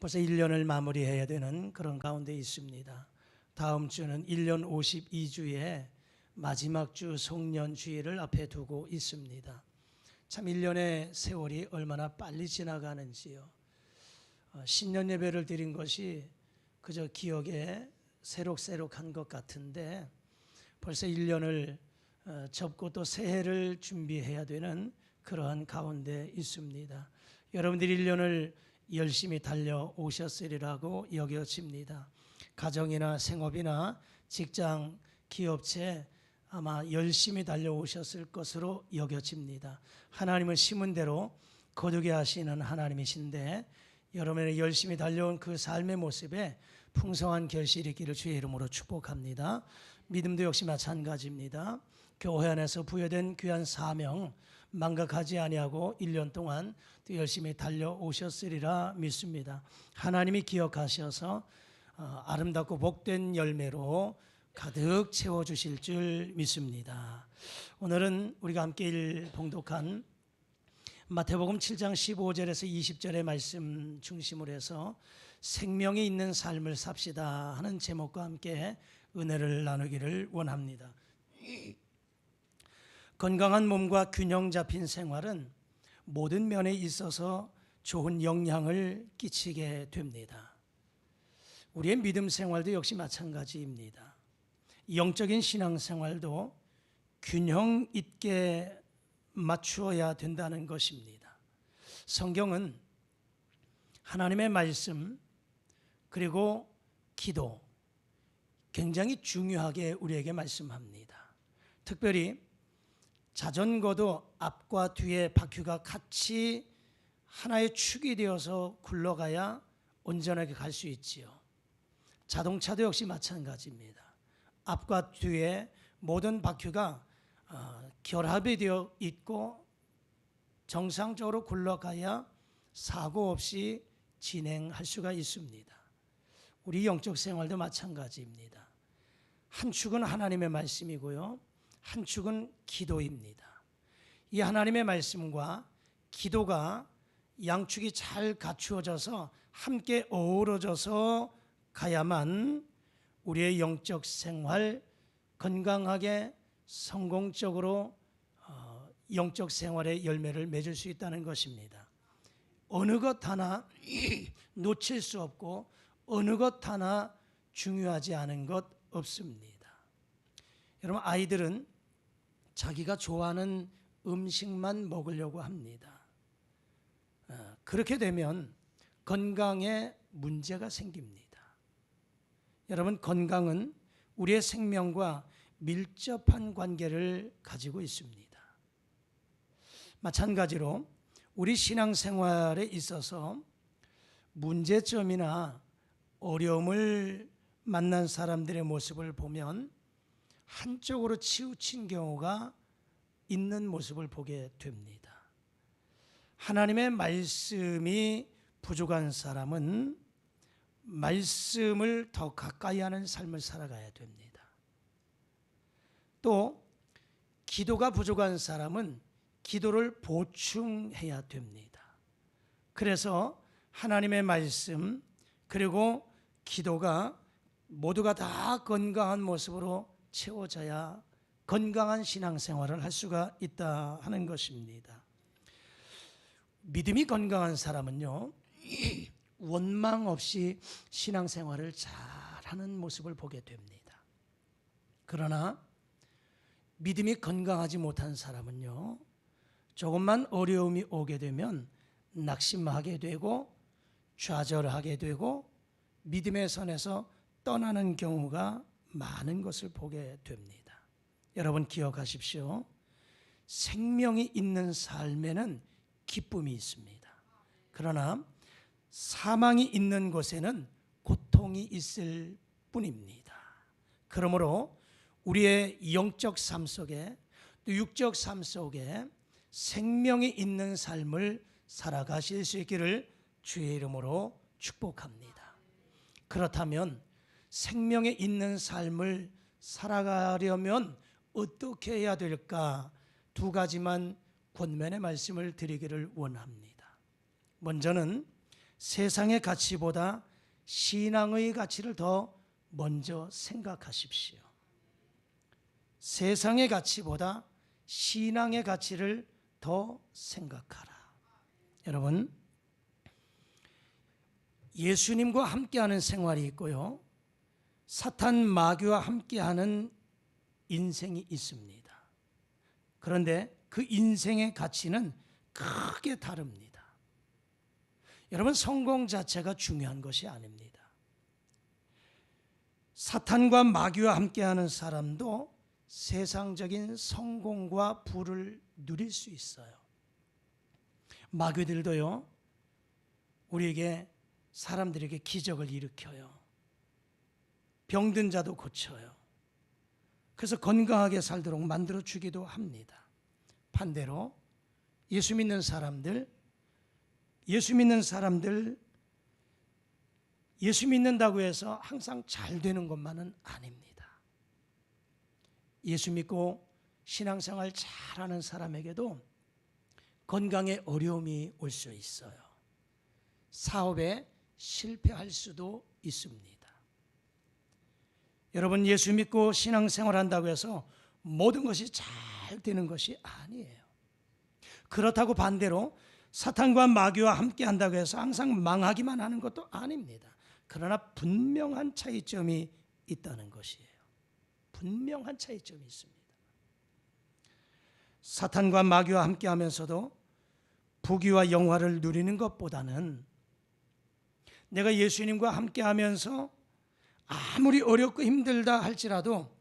벌써 1년을 마무리해야 되는 그런 가운데 있습니다. 다음 주는 1년 52주의 마지막 주 송년주일을 앞에 두고 있습니다. 참 1년의 세월이 얼마나 빨리 지나가는지요. 신년 예배를 드린 것이 그저 기억에 새록새록한 것 같은데 벌써 1년을 접고 또 새해를 준비해야 되는 그러한 가운데 있습니다. 여러분들이 1년을 열심히 달려오셨으리라고 여겨집니다. 가정이나 생업이나 직장, 기업체 아마 열심히 달려오셨을 것으로 여겨집니다. 하나님은 심은 대로 거두게 하시는 하나님이신데 여러분의 열심히 달려온 그 삶의 모습에 풍성한 결실이 있기를 주의 이름으로 축복합니다. 믿음도 역시 마찬가지입니다. 교회 안에서 부여된 귀한 사명 망각하지 아니하고 1년 동안 또 열심히 달려오셨으리라 믿습니다. 하나님이 기억하셔서 아름답고 복된 열매로 가득 채워주실 줄 믿습니다. 오늘은 우리가 함께 봉독한 마태복음 7장 15절에서 20절의 말씀 중심으로 해서 생명이 있는 삶을 삽시다 하는 제목과 함께 은혜를 나누기를 원합니다. 건강한 몸과 균형 잡힌 생활은 모든 면에 있어서 좋은 영향을 끼치게 됩니다. 우리의 믿음 생활도 역시 마찬가지입니다. 영적인 신앙 생활도 균형 있게 맞추어야 된다는 것입니다. 성경은 하나님의 말씀 그리고 기도 굉장히 중요하게 우리에게 말씀합니다. 특별히 자전거도 앞과 뒤에 바퀴가 같이 하나의 축이 되어서 굴러가야 온전하게 갈 수 있지요. 자동차도 역시 마찬가지입니다. 앞과 뒤에 모든 바퀴가 결합이 되어 있고 정상적으로 굴러가야 사고 없이 진행할 수가 있습니다. 우리 영적 생활도 마찬가지입니다. 한 축은 하나님의 말씀이고요, 한 축은 기도입니다. 이 하나님의 말씀과 기도가 양축이 잘 갖추어져서 함께 어우러져서 가야만 우리의 영적 생활 건강하게 성공적으로 영적 생활의 열매를 맺을 수 있다는 것입니다. 어느 것 하나 놓칠 수 없고 어느 것 하나 중요하지 않은 것 없습니다. 여러분, 아이들은 자기가 좋아하는 음식만 먹으려고 합니다. 그렇게 되면 건강에 문제가 생깁니다. 여러분, 건강은 우리의 생명과 밀접한 관계를 가지고 있습니다. 마찬가지로 우리 신앙생활에 있어서 문제점이나 어려움을 만난 사람들의 모습을 보면 한쪽으로 치우친 경우가 있는 모습을 보게 됩니다. 하나님의 말씀이 부족한 사람은 말씀을 더 가까이 하는 삶을 살아가야 됩니다. 또 기도가 부족한 사람은 기도를 보충해야 됩니다. 그래서 하나님의 말씀 그리고 기도가 모두가 다 건강한 모습으로 채워져야 건강한 신앙생활을 할 수가 있다 하는 것입니다. 믿음이 건강한 사람은요, 원망 없이 신앙생활을 잘하는 모습을 보게 됩니다. 그러나 믿음이 건강하지 못한 사람은요, 조금만 어려움이 오게 되면 낙심하게 되고 좌절하게 되고 믿음의 선에서 떠나는 경우가 많은 것을 보게 됩니다. 여러분 기억하십시오. 생명이 있는 삶에는 기쁨이 있습니다. 그러나 사망이 있는 곳에는 고통이 있을 뿐입니다. 그러므로 우리의 영적 삶 속에 또 육적 삶 속에 생명이 있는 삶을 살아가실 수 있기를 주의 이름으로 축복합니다. 그렇다면 생명에 있는 삶을 살아가려면 어떻게 해야 될까? 두 가지만 권면의 말씀을 드리기를 원합니다. 먼저는 세상의 가치보다 신앙의 가치를 더 먼저 생각하십시오. 세상의 가치보다 신앙의 가치를 더 생각하라. 여러분, 예수님과 함께하는 생활이 있고요, 사탄 마귀와 함께하는 인생이 있습니다. 그런데 그 인생의 가치는 크게 다릅니다. 여러분, 성공 자체가 중요한 것이 아닙니다. 사탄과 마귀와 함께하는 사람도 세상적인 성공과 부를 누릴 수 있어요. 마귀들도요, 우리에게, 사람들에게 기적을 일으켜요. 병든 자도 고쳐요. 그래서 건강하게 살도록 만들어 주기도 합니다. 반대로 예수 믿는 사람들 예수 믿는다고 해서 항상 잘 되는 것만은 아닙니다. 예수 믿고 신앙생활 잘하는 사람에게도 건강에 어려움이 올 수 있어요. 사업에 실패할 수도 있습니다. 여러분, 예수 믿고 신앙생활 한다고 해서 모든 것이 잘 되는 것이 아니에요. 그렇다고 반대로 사탄과 마귀와 함께 한다고 해서 항상 망하기만 하는 것도 아닙니다. 그러나 분명한 차이점이 있다는 것이에요. 분명한 차이점이 있습니다. 사탄과 마귀와 함께 하면서도 부귀와 영화를 누리는 것보다는 내가 예수님과 함께 하면서 아무리 어렵고 힘들다 할지라도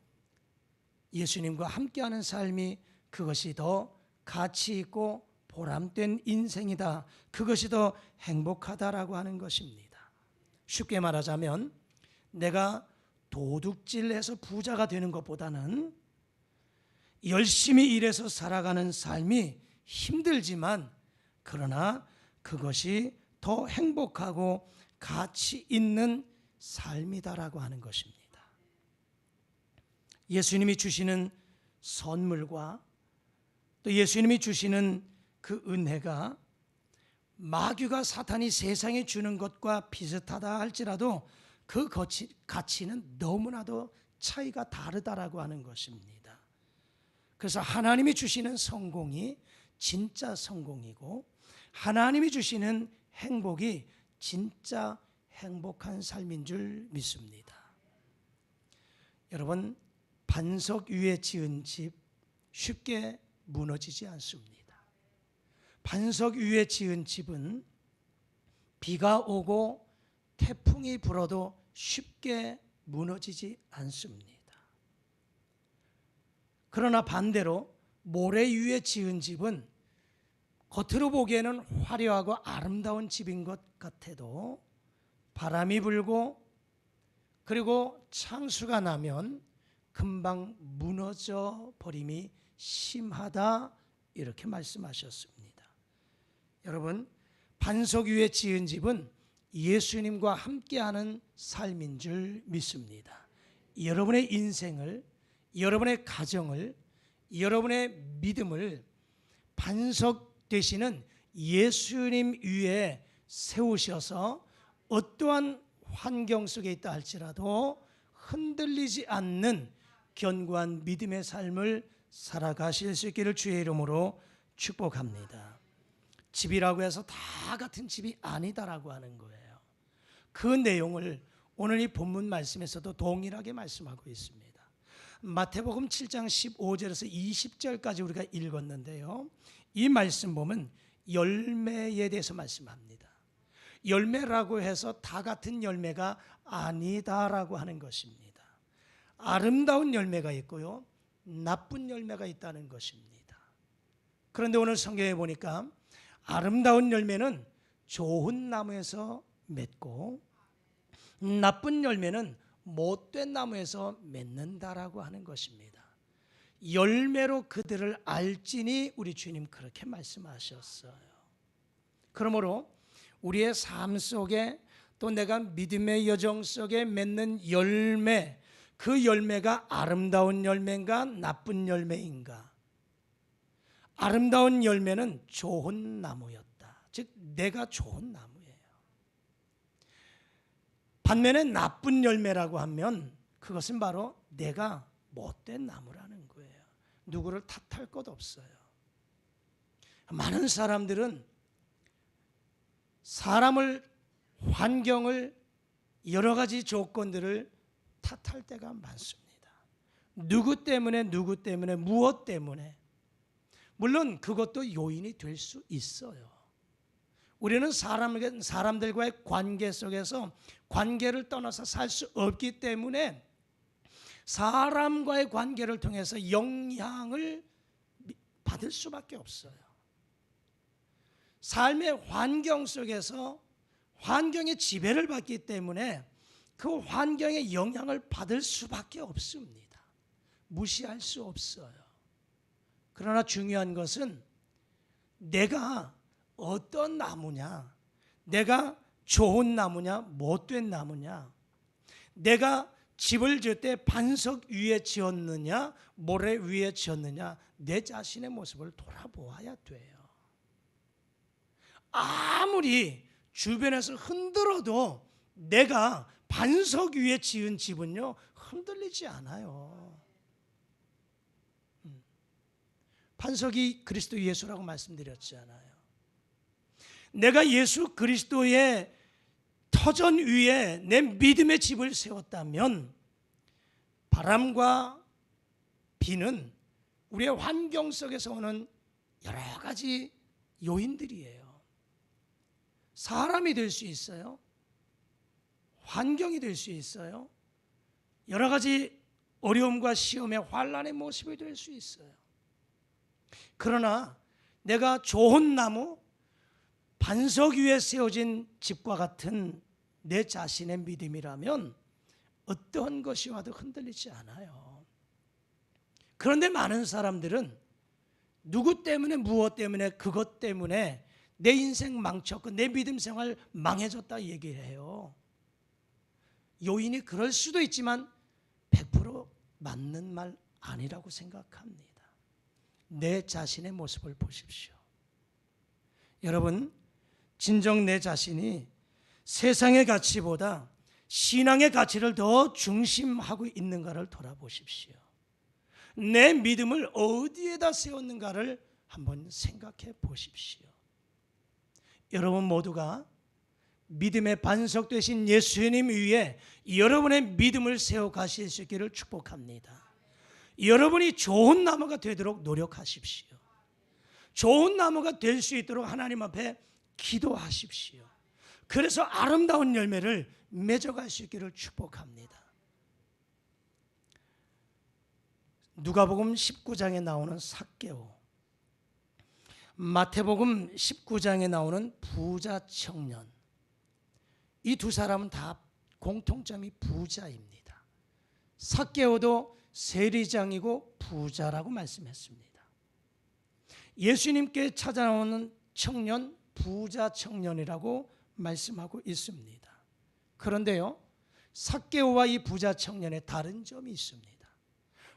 예수님과 함께하는 삶이, 그것이 더 가치 있고 보람된 인생이다, 그것이 더 행복하다라고 하는 것입니다. 쉽게 말하자면 내가 도둑질해서 부자가 되는 것보다는 열심히 일해서 살아가는 삶이 힘들지만 그러나 그것이 더 행복하고 가치 있는 삶이다라고 하는 것입니다. 예수님이 주시는 선물과 또 예수님이 주시는 그 은혜가 마귀가, 사탄이 세상에 주는 것과 비슷하다 할지라도 그 가치는 너무나도 차이가 다르다라고 하는 것입니다. 그래서 하나님이 주시는 성공이 진짜 성공이고 하나님이 주시는 행복이 진짜 행복한 삶인 줄 믿습니다. 여러분, 반석 위에 지은 집 쉽게 무너지지 않습니다. 반석 위에 지은 집은 비가 오고 태풍이 불어도 쉽게 무너지지 않습니다. 그러나 반대로 모래 위에 지은 집은 겉으로 보기에는 화려하고 아름다운 집인 것 같아도 바람이 불고 그리고 창수가 나면 금방 무너져 버림이 심하다, 이렇게 말씀하셨습니다. 여러분, 반석 위에 지은 집은 예수님과 함께하는 삶인 줄 믿습니다. 여러분의 인생을, 여러분의 가정을, 여러분의 믿음을 반석 되시는 예수님 위에 세우셔서 어떠한 환경 속에 있다 할지라도 흔들리지 않는 견고한 믿음의 삶을 살아가실 수 있기를 주의 이름으로 축복합니다. 집이라고 해서 다 같은 집이 아니다라고 하는 거예요. 그 내용을 오늘 이 본문 말씀에서도 동일하게 말씀하고 있습니다. 마태복음 7장 15절에서 20절까지 우리가 읽었는데요, 이 말씀 보면 열매에 대해서 말씀합니다. 열매라고 해서 다 같은 열매가 아니다라고 하는 것입니다. 아름다운 열매가 있고요, 나쁜 열매가 있다는 것입니다. 그런데 오늘 성경에 보니까 아름다운 열매는 좋은 나무에서 맺고 나쁜 열매는 못된 나무에서 맺는다라고 하는 것입니다. 열매로 그들을 알지니, 우리 주님 그렇게 말씀하셨어요. 그러므로 우리의 삶 속에 또 내가 믿음의 여정 속에 맺는 열매, 그 열매가 아름다운 열매인가 나쁜 열매인가? 아름다운 열매는 좋은 나무였다. 즉 내가 좋은 나무예요. 반면에 나쁜 열매라고 하면 그것은 바로 내가 못된 나무라는 거예요. 누구를 탓할 것 없어요. 많은 사람들은 사람을, 환경을, 여러 가지 조건들을 탓할 때가 많습니다. 누구 때문에, 무엇 때문에. 물론 그것도 요인이 될 수 있어요. 우리는 사람들과의 관계 속에서 관계를 떠나서 살 수 없기 때문에 사람과의 관계를 통해서 영향을 받을 수밖에 없어요. 삶의 환경 속에서 환경의 지배를 받기 때문에 그 환경의 영향을 받을 수밖에 없습니다. 무시할 수 없어요. 그러나 중요한 것은 내가 어떤 나무냐, 내가 좋은 나무냐, 못된 나무냐, 내가 집을 지을 때 반석 위에 지었느냐, 모래 위에 지었느냐, 내 자신의 모습을 돌아보아야 돼요. 아무리 주변에서 흔들어도 내가 반석 위에 지은 집은요, 흔들리지 않아요. 반석이 그리스도 예수라고 말씀드렸잖아요. 내가 예수 그리스도의 터전 위에 내 믿음의 집을 세웠다면 바람과 비는 우리의 환경 속에서 오는 여러 가지 요인들이에요. 사람이 될 수 있어요. 환경이 될 수 있어요. 여러 가지 어려움과 시험의 환난의 모습이 될 수 있어요. 그러나 내가 좋은 나무, 반석 위에 세워진 집과 같은 내 자신의 믿음이라면 어떤 것이 와도 흔들리지 않아요. 그런데 많은 사람들은 누구 때문에, 무엇 때문에, 그것 때문에 내 인생 망쳤고 내 믿음 생활 망해졌다 얘기를 해요. 요인이 그럴 수도 있지만 100% 맞는 말 아니라고 생각합니다. 내 자신의 모습을 보십시오. 여러분, 진정 내 자신이 세상의 가치보다 신앙의 가치를 더 중심하고 있는가를 돌아보십시오. 내 믿음을 어디에다 세웠는가를 한번 생각해 보십시오. 여러분 모두가 믿음의 반석 되신 예수님 위에 여러분의 믿음을 세워 가실 수 있기를 축복합니다. 여러분이 좋은 나무가 되도록 노력하십시오. 좋은 나무가 될 수 있도록 하나님 앞에 기도하십시오. 그래서 아름다운 열매를 맺어갈 수 있기를 축복합니다. 누가복음 19장에 나오는 삭개오, 마태복음 19장에 나오는 부자 청년, 이 두 사람은 다 공통점이 부자입니다. 삭개오도 세리장이고 부자라고 말씀했습니다. 예수님께 찾아오는 청년, 부자 청년이라고 말씀하고 있습니다. 그런데요, 삭개오와 이 부자 청년의 다른 점이 있습니다.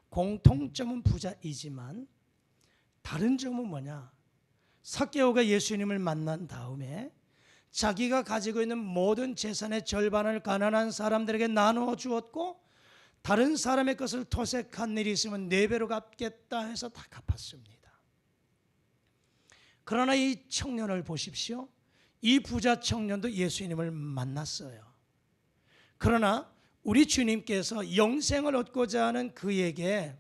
공통점은 부자이지만 다른 점은 뭐냐? 삭개오가 예수님을 만난 다음에 자기가 가지고 있는 모든 재산의 절반을 가난한 사람들에게 나누어 주었고, 다른 사람의 것을 토색한 일이 있으면 4배로 갚겠다 해서 다 갚았습니다. 그러나 이 청년을 보십시오. 이 부자 청년도 예수님을 만났어요. 그러나 우리 주님께서 영생을 얻고자 하는 그에게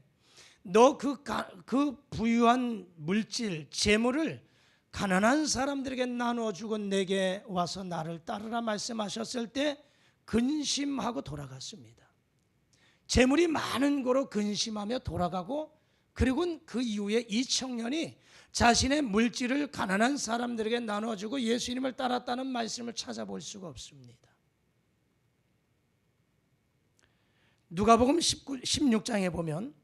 너 그 부유한 물질, 재물을 가난한 사람들에게 나누어 주고 내게 와서 나를 따르라 말씀하셨을 때 근심하고 돌아갔습니다. 재물이 많은 거로 근심하며 돌아가고, 그리고 그 이후에 이 청년이 자신의 물질을 가난한 사람들에게 나눠주고 예수님을 따랐다는 말씀을 찾아볼 수가 없습니다. 누가복음 16장에 보면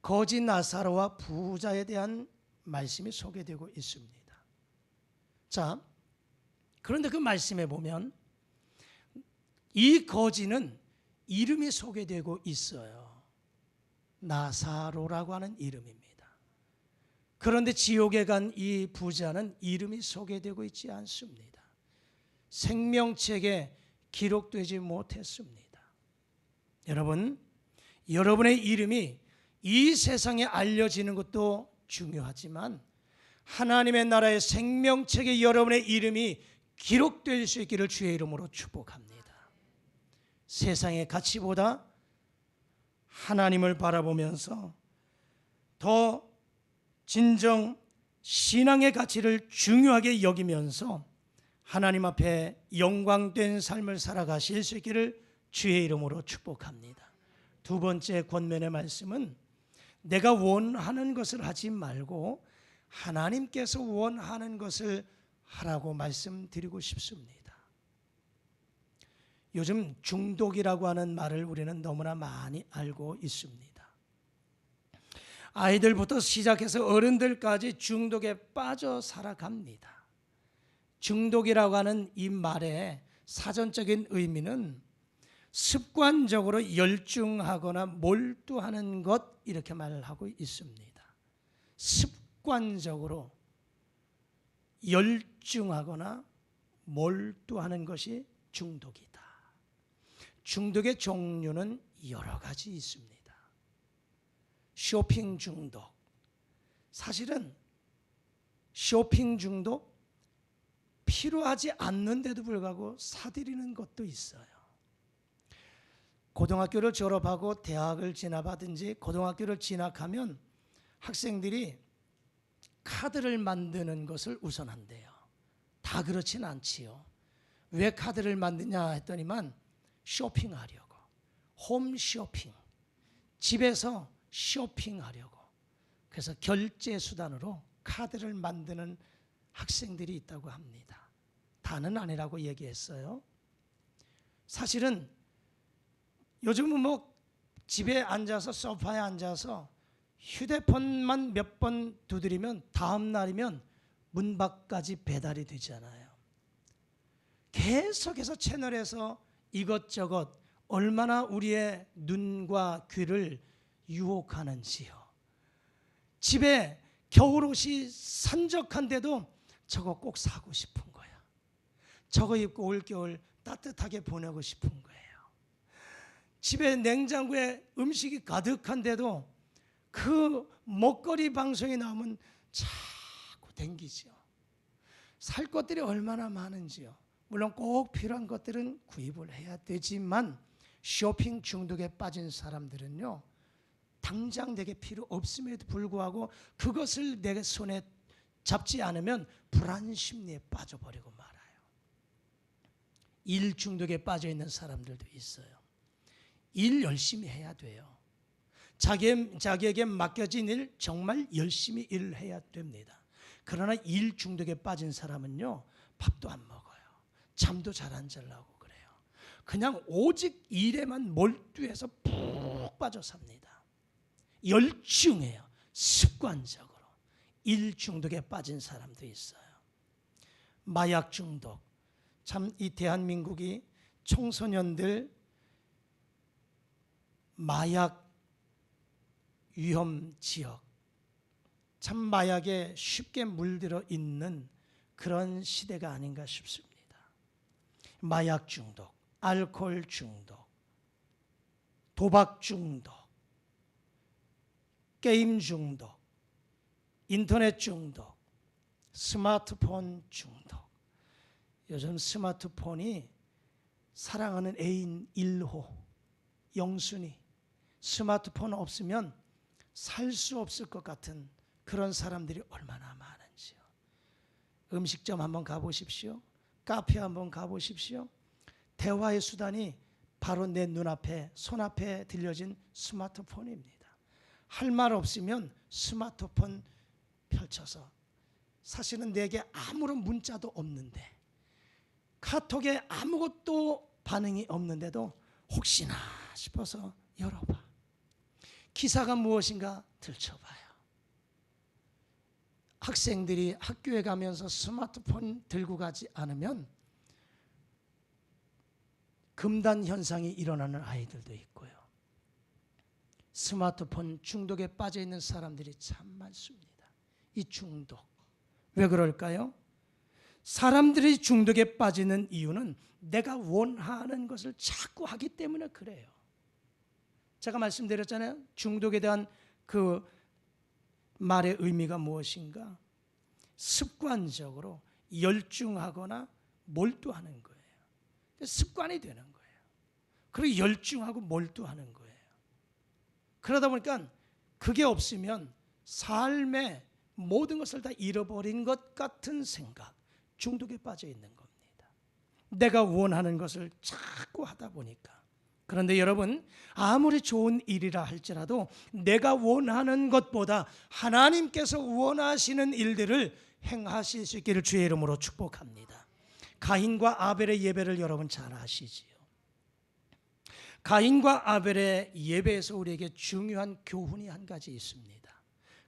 거지 나사로와 부자에 대한 말씀이 소개되고 있습니다. 자, 그런데 그 말씀에 보면 이 거지는 이름이 소개되고 있어요. 나사로라고 하는 이름입니다. 그런데 지옥에 간 이 부자는 이름이 소개되고 있지 않습니다. 생명책에 기록되지 못했습니다. 여러분, 여러분의 이름이 이 세상에 알려지는 것도 중요하지만 하나님의 나라의 생명책에 여러분의 이름이 기록될 수 있기를 주의 이름으로 축복합니다. 세상의 가치보다 하나님을 바라보면서 더 진정 신앙의 가치를 중요하게 여기면서 하나님 앞에 영광된 삶을 살아가실 수 있기를 주의 이름으로 축복합니다. 두 번째 권면의 말씀은 내가 원하는 것을 하지 말고 하나님께서 원하는 것을 하라고 말씀드리고 싶습니다. 요즘 중독이라고 하는 말을 우리는 너무나 많이 알고 있습니다. 아이들부터 시작해서 어른들까지 중독에 빠져 살아갑니다. 중독이라고 하는 이 말의 사전적인 의미는 습관적으로 열중하거나 몰두하는 것, 이렇게 말을 하고 있습니다. 습관적으로 열중하거나 몰두하는 것이 중독이다. 중독의 종류는 여러 가지 있습니다. 쇼핑 중독. 사실은 쇼핑 중독 필요하지 않는데도 불구하고 사들이는 것도 있어요. 고등학교를 졸업하고 대학을 진학하든지 고등학교를 진학하면 학생들이 카드를 만드는 것을 우선한대요. 다 그렇진 않지요. 왜 카드를 만드냐 했더니만 쇼핑하려고, 홈 쇼핑, 집에서 쇼핑하려고. 그래서 결제 수단으로 카드를 만드는 학생들이 있다고 합니다. 다는 아니라고 얘기했어요. 사실은 요즘은 뭐 집에 앉아서 소파에 앉아서 휴대폰만 몇 번 두드리면 다음 날이면 문 밖까지 배달이 되잖아요. 계속해서 채널에서 이것저것 얼마나 우리의 눈과 귀를 유혹하는지요. 집에 겨울옷이 산적한데도 저거 꼭 사고 싶은 거야. 저거 입고 올겨울 따뜻하게 보내고 싶은 거예요. 집에 냉장고에 음식이 가득한데도 그 먹거리 방송이 나오면 자꾸 댕기죠. 살 것들이 얼마나 많은지요. 물론 꼭 필요한 것들은 구입을 해야 되지만 쇼핑 중독에 빠진 사람들은요, 당장 내게 필요 없음에도 불구하고 그것을 내 손에 잡지 않으면 불안 심리에 빠져버리고 말아요. 일 중독에 빠져 있는 사람들도 있어요. 일 열심히 해야 돼요. 자기에게 맡겨진 일 정말 열심히 일을 해야 됩니다. 그러나 일 중독에 빠진 사람은요, 밥도 안 먹어요. 잠도 잘 안 자려고 그래요. 그냥 오직 일에만 몰두해서 푹 빠져 삽니다. 열중해요. 습관적으로. 일 중독에 빠진 사람도 있어요. 마약 중독. 참 이 대한민국이 청소년들 마약 위험 지역, 참 마약에 쉽게 물들어 있는 그런 시대가 아닌가 싶습니다. 마약 중독, 알코올 중독, 도박 중독, 게임 중독, 인터넷 중독, 스마트폰 중독. 요즘 스마트폰이 사랑하는 애인 1호, 영순이 스마트폰 없으면 살 수 없을 것 같은 그런 사람들이 얼마나 많은지요. 음식점 한번 가보십시오. 카페 한번 가보십시오. 대화의 수단이 바로 내 눈앞에, 손앞에 들려진 스마트폰입니다. 할 말 없으면 스마트폰 펼쳐서, 사실은 내게 아무런 문자도 없는데, 카톡에 아무것도 반응이 없는데도 혹시나 싶어서 열어봐. 기사가 무엇인가 들춰봐요. 학생들이 학교에 가면서 스마트폰 들고 가지 않으면 금단 현상이 일어나는 아이들도 있고요. 스마트폰 중독에 빠져 있는 사람들이 참 많습니다. 이 중독. 왜 그럴까요? 사람들이 중독에 빠지는 이유는 내가 원하는 것을 자꾸 하기 때문에 그래요. 제가 말씀드렸잖아요. 중독에 대한 그 말의 의미가 무엇인가? 습관적으로 열중하거나 몰두하는 거예요. 습관이 되는 거예요. 그리고 열중하고 몰두하는 거예요. 그러다 보니까 그게 없으면 삶의 모든 것을 다 잃어버린 것 같은 생각, 중독에 빠져 있는 겁니다. 내가 원하는 것을 자꾸 하다 보니까. 그런데 여러분, 아무리 좋은 일이라 할지라도 내가 원하는 것보다 하나님께서 원하시는 일들을 행하실 수 있기를 주의 이름으로 축복합니다. 가인과 아벨의 예배를 여러분 잘 아시지요. 가인과 아벨의 예배에서 우리에게 중요한 교훈이 한 가지 있습니다.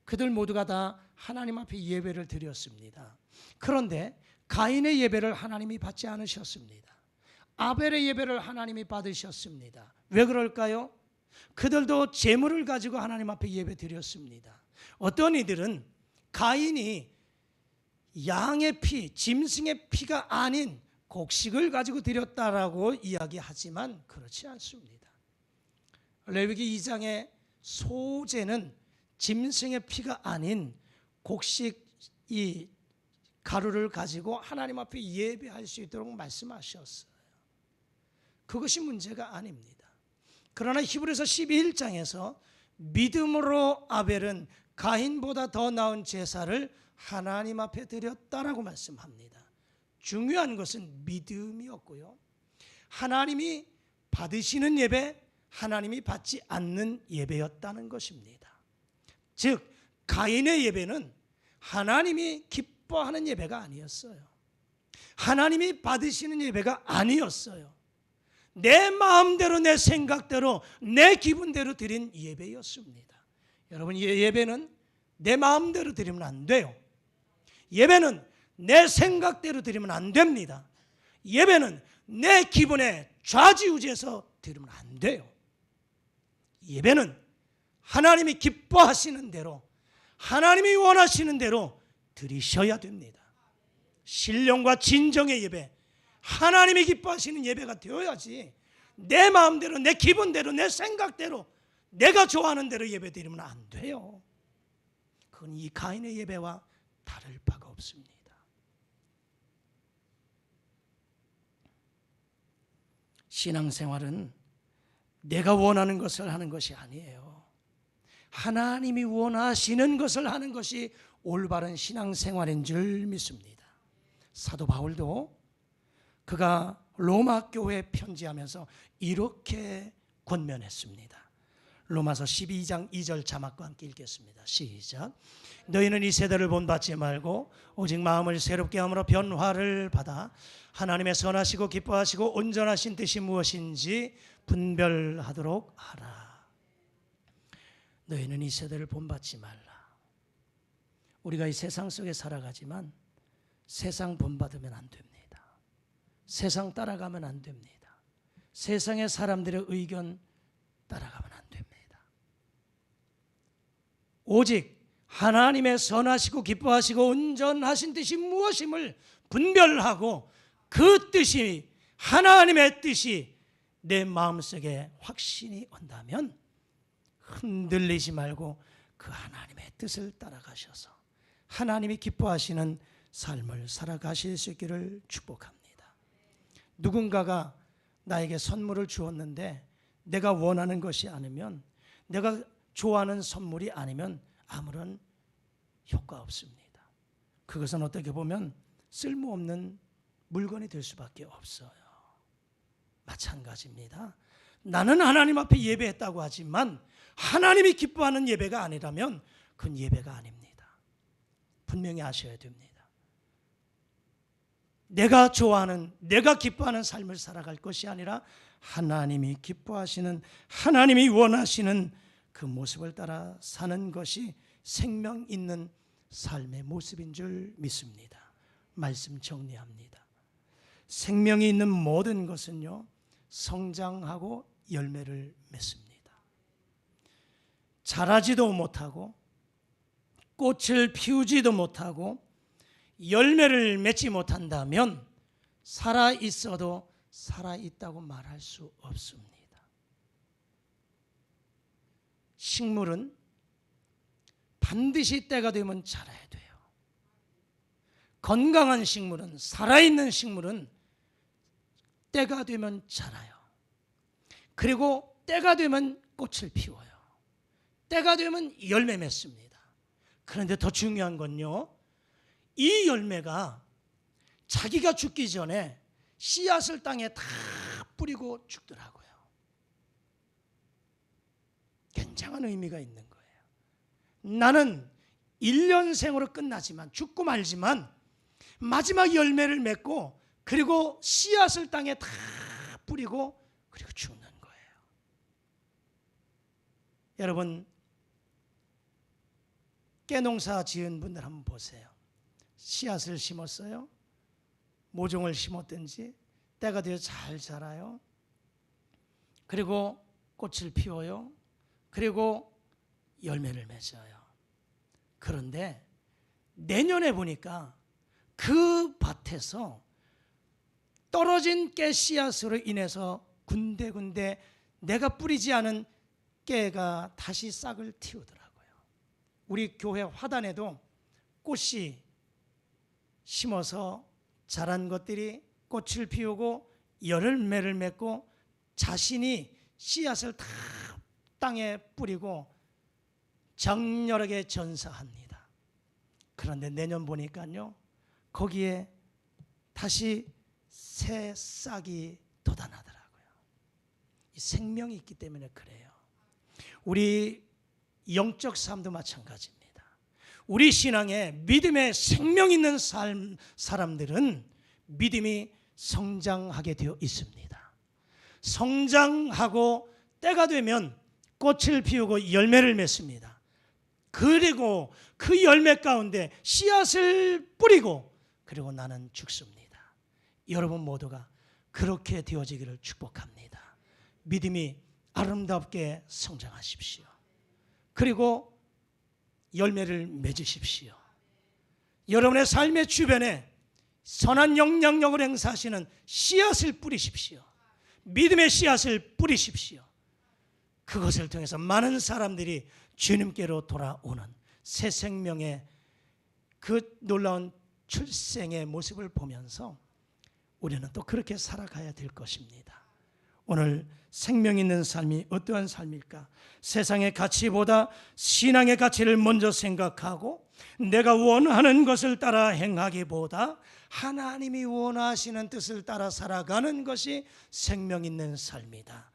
그들 모두가 다 하나님 앞에 예배를 드렸습니다. 그런데 가인의 예배를 하나님이 받지 않으셨습니다. 아벨의 예배를 하나님이 받으셨습니다. 왜 그럴까요? 그들도 재물을 가지고 하나님 앞에 예배 드렸습니다. 어떤 이들은 가인이 양의 피, 짐승의 피가 아닌 곡식을 가지고 드렸다라고 이야기하지만 그렇지 않습니다. 레위기 2장의 소제는 짐승의 피가 아닌 곡식 이 가루를 가지고 하나님 앞에 예배할 수 있도록 말씀하셨어요. 그것이 문제가 아닙니다. 그러나 히브리서 12장에서 믿음으로 아벨은 가인보다 더 나은 제사를 하나님 앞에 드렸다라고 말씀합니다. 중요한 것은 믿음이었고요. 하나님이 받으시는 예배, 하나님이 받지 않는 예배였다는 것입니다. 즉 가인의 예배는 하나님이 기뻐하는 예배가 아니었어요. 하나님이 받으시는 예배가 아니었어요. 내 마음대로, 내 생각대로, 내 기분대로 드린 예배였습니다. 여러분, 예배는 내 마음대로 드리면 안 돼요. 예배는 내 생각대로 드리면 안 됩니다. 예배는 내 기분에 좌지우지해서 드리면 안 돼요. 예배는 하나님이 기뻐하시는 대로, 하나님이 원하시는 대로 드리셔야 됩니다. 신령과 진정의 예배, 하나님이 기뻐하시는 예배가 되어야지 내 마음대로, 내 기분대로, 내 생각대로, 내가 좋아하는 대로 예배 드리면 안 돼요. 그건 이 가인의 예배와 다를 바가 없습니다. 신앙생활은 내가 원하는 것을 하는 것이 아니에요. 하나님이 원하시는 것을 하는 것이 올바른 신앙생활인 줄 믿습니다. 사도 바울도 그가 로마 교회에 편지하면서 이렇게 권면했습니다. 로마서 12장 2절 자막과 함께 읽겠습니다. 시작. 너희는 이 세대를 본받지 말고 오직 마음을 새롭게 함으로 변화를 받아 하나님의 선하시고 기뻐하시고 온전하신 뜻이 무엇인지 분별하도록 하라. 너희는 이 세대를 본받지 말라. 우리가 이 세상 속에 살아가지만 세상 본받으면 안 됩니다. 세상 따라가면 안 됩니다. 세상의 사람들의 의견 따라가면 안 됩니다. 오직 하나님의 선하시고 기뻐하시고 온전하신 뜻이 무엇임을 분별하고 그 뜻이, 하나님의 뜻이 내 마음속에 확신이 온다면 흔들리지 말고 그 하나님의 뜻을 따라가셔서 하나님이 기뻐하시는 삶을 살아가실 수 있기를 축복합니다. 누군가가 나에게 선물을 주었는데 내가 원하는 것이 아니면, 내가 좋아하는 선물이 아니면 아무런 효과 없습니다. 그것은 어떻게 보면 쓸모없는 물건이 될 수밖에 없어요. 마찬가지입니다. 나는 하나님 앞에 예배했다고 하지만 하나님이 기뻐하는 예배가 아니라면 그건 예배가 아닙니다. 분명히 아셔야 됩니다. 내가 좋아하는, 내가 기뻐하는 삶을 살아갈 것이 아니라 하나님이 기뻐하시는, 하나님이 원하시는 그 모습을 따라 사는 것이 생명 있는 삶의 모습인 줄 믿습니다. 말씀 정리합니다. 생명이 있는 모든 것은요, 성장하고 열매를 맺습니다. 자라지도 못하고 꽃을 피우지도 못하고 열매를 맺지 못한다면 살아 있어도 살아 있다고 말할 수 없습니다. 식물은 반드시 때가 되면 자라야 돼요. 건강한 식물은, 살아있는 식물은 때가 되면 자라요. 그리고 때가 되면 꽃을 피워요. 때가 되면 열매 맺습니다. 그런데 더 중요한 건요, 이 열매가 자기가 죽기 전에 씨앗을 땅에 다 뿌리고 죽더라고요. 굉장한 의미가 있는 거예요. 나는 1년 생으로 끝나지만, 죽고 말지만 마지막 열매를 맺고, 그리고 씨앗을 땅에 다 뿌리고, 그리고 죽는 거예요. 여러분, 깨농사 지은 분들 한번 보세요. 씨앗을 심었어요. 모종을 심었든지 때가 되어 잘 자라요. 그리고 꽃을 피워요. 그리고 열매를 맺어요. 그런데 내년에 보니까 그 밭에서 떨어진 깨 씨앗으로 인해서 군데군데 내가 뿌리지 않은 깨가 다시 싹을 틔우더라고요. 우리 교회 화단에도 꽃이 심어서 자란 것들이 꽃을 피우고 열매를 맺고 자신이 씨앗을 다 땅에 뿌리고 정렬하게 전사합니다. 그런데 내년 보니까요, 거기에 다시 새 싹이 돋아나더라고요. 이 생명이 있기 때문에 그래요. 우리 영적 삶도 마찬가지입니다. 우리 신앙에 믿음의 생명 있는 사람들은 믿음이 성장하게 되어 있습니다. 성장하고 때가 되면 꽃을 피우고 열매를 맺습니다. 그리고 그 열매 가운데 씨앗을 뿌리고, 그리고 나는 죽습니다. 여러분 모두가 그렇게 되어지기를 축복합니다. 믿음이 아름답게 성장하십시오. 그리고 열매를 맺으십시오. 여러분의 삶의 주변에 선한 영향력을 행사하시는 씨앗을 뿌리십시오. 믿음의 씨앗을 뿌리십시오. 그것을 통해서 많은 사람들이 주님께로 돌아오는 새 생명의 그 놀라운 출생의 모습을 보면서 우리는 또 그렇게 살아가야 될 것입니다. 오늘 생명 있는 삶이 어떠한 삶일까? 세상의 가치보다 신앙의 가치를 먼저 생각하고 내가 원하는 것을 따라 행하기보다 하나님이 원하시는 뜻을 따라 살아가는 것이 생명 있는 삶이다.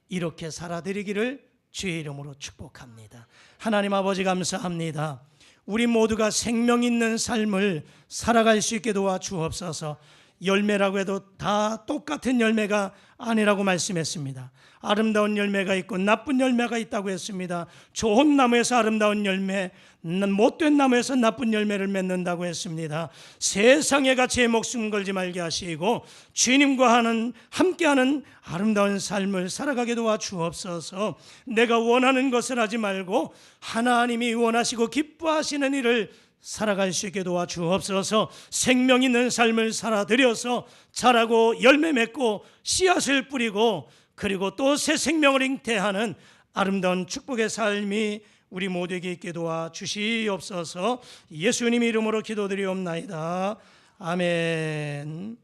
이렇게 살아드리기를 주의 이름으로 축복합니다. 하나님 아버지 감사합니다. 우리 모두가 생명 있는 삶을 살아갈 수 있게 도와주옵소서. 열매라고 해도 다 똑같은 열매가 아니라고 말씀했습니다. 아름다운 열매가 있고 나쁜 열매가 있다고 했습니다. 좋은 나무에서 아름다운 열매, 못된 나무에서 나쁜 열매를 맺는다고 했습니다. 세상의 가치에 목숨 걸지 말게 하시고 주님과 함께하는 아름다운 삶을 살아가게 도와주옵소서. 내가 원하는 것을 하지 말고 하나님이 원하시고 기뻐하시는 일을 살아갈 수 있게 도와주옵소서. 생명 있는 삶을 살아들여서 자라고 열매 맺고 씨앗을 뿌리고 그리고 또 새 생명을 잉태하는 아름다운 축복의 삶이 우리 모두에게 있게 도와주시옵소서. 예수님 이름으로 기도드리옵나이다. 아멘.